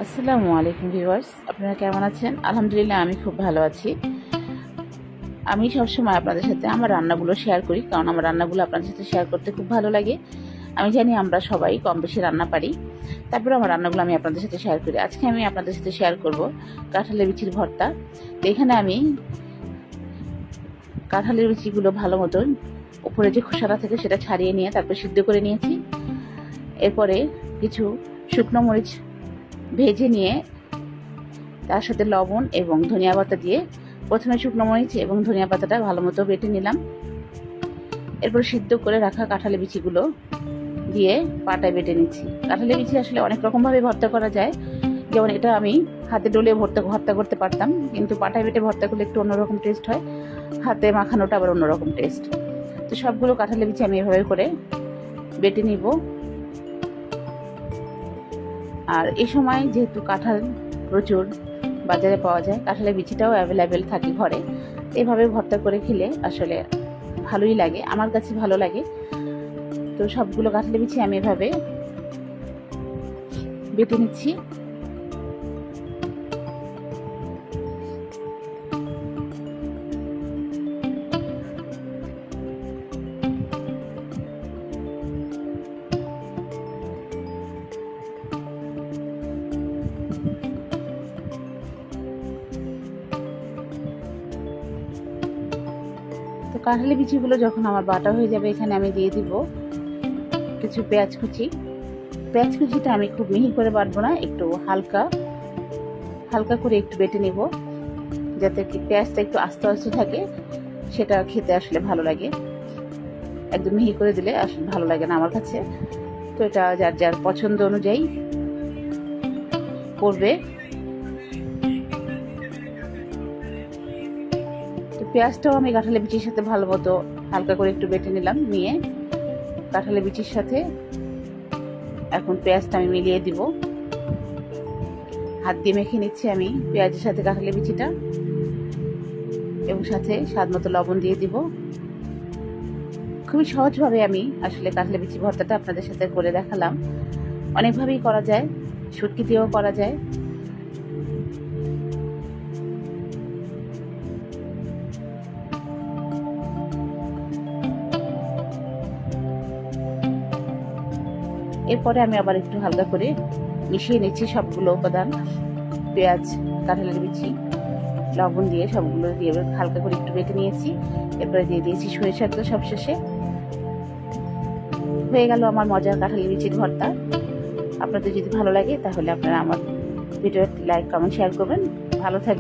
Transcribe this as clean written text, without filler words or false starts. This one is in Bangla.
আসসালামু আলাইকুম ভিউয়ার্স, আপনারা কেমন আছেন? আলহামদুলিল্লাহ আমি খুব ভালো আছি। আমি সবসময় আপনাদের সাথে আমার রান্নাগুলো শেয়ার করি, কারণ আমার রান্নাগুলো আপনাদের সাথে শেয়ার করতে খুব ভালো লাগে। আমি জানি আমরা সবাই কম বেশি রান্না পারি, তারপরে আমার রান্নাগুলো আমি আপনাদের সাথে শেয়ার করি। আজকে আমি আপনাদের সাথে শেয়ার করব কাঁঠালের বিচির ভর্তা। তো এখানে আমি কাঁঠালের বিচিগুলো ভালো মতন উপরে যে খোসাটা থাকে সেটা ছাড়িয়ে নিয়ে তারপর সিদ্ধ করে নিয়েছি। এরপরে কিছু শুকনো মরিচ ভেজে নিয়ে তার সাথে লবণ এবং ধনিয়া পাতা দিয়ে প্রথমে শুকনো মরিচ এবং ধনিয়া পাতাটা ভালো মতো বেটে নিলাম। এরপর সিদ্ধ করে রাখা কাঁঠালের বিচিগুলো দিয়ে পাটায় বেটে নিচ্ছি। কাঁঠালের বিচি আসলে অনেক রকমভাবে ভর্তা করা যায়, যেমন এটা আমি হাতে ডলে ভর্তা করতে পারতাম, কিন্তু পাটায় বেটে ভর্তা করলে একটু অন্যরকম টেস্ট হয়, হাতে মাখানোটা আবার অন্যরকম টেস্ট। তো সবগুলো কাঁঠালের বিচি আমি এভাবে করে বেটে নিব। আর এই সময় যেহেতু কাঁঠাল প্রচুর বাজারে পাওয়া যায়, কাঁঠালের বিচিটাও অ্যাভেলেবেল থাকে ঘরে, এভাবে ভর্তা করে খেলে আসলে ভালোই লাগে, আমার কাছে ভালো লাগে। তো সবগুলো কাঁঠালের বিচি আমি এভাবে বেটে নিচ্ছি। তো কাঁঠালের বিচিগুলো যখন আমার বাটা হয়ে যাবে, এখানে আমি দিয়ে দিব কিছু পেঁয়াজ কুচি। পেঁয়াজ কুচিটা আমি খুব মিহি করে বাটবো না, একটু হালকা করে একটু বেটে নিব, যাতে কি পেঁয়াজটা একটু আস্তে আস্তে থাকে, সেটা খেতে আসলে ভালো লাগে। একদম মিহি করে দিলে আসলে ভালো লাগে না আমার কাছে। তো এটা যার যার পছন্দ অনুযায়ী করবে। পেঁয়াজটাও আমি কাঁঠালের বিচির সাথে ভালো মতো হালকা করে একটু বেটে নিলাম। নিয়ে কাঁঠালের বিচির সাথে এখন পেঁয়াজটা আমি মিলিয়ে দিব। হাত দিয়ে মেখে নিচ্ছি আমি পেঁয়াজের সাথে কাঁঠালের বিচিটা, এবং সাথে স্বাদ মতো লবণ দিয়ে দিব। খুবই সহজভাবে আমি আসলে কাঁঠালের বিচি ভর্তাটা আপনাদের সাথে করে দেখালাম। অনেকভাবেই করা যায়, শুটকি দিয়েও করা যায়। এরপরে আমি আবার একটু হালকা করে মিশিয়ে নিচ্ছি সবগুলো উপাদান, পেঁয়াজ, কাঁঠালের বিচি, লবণ দিয়ে সবগুলো দিয়ে হালকা করে একটু বেটে নিয়েছি। এরপরে দিয়ে দিয়েছি সরিষার তেল সবশেষে। হয়ে গেল আমার মজার কাঁঠালের বিচির ভর্তা। আপনাদের যদি ভালো লাগে তাহলে আপনারা আমার ভিডিওটি লাইক, কমেন্ট, শেয়ার করবেন। ভালো থাকবেন।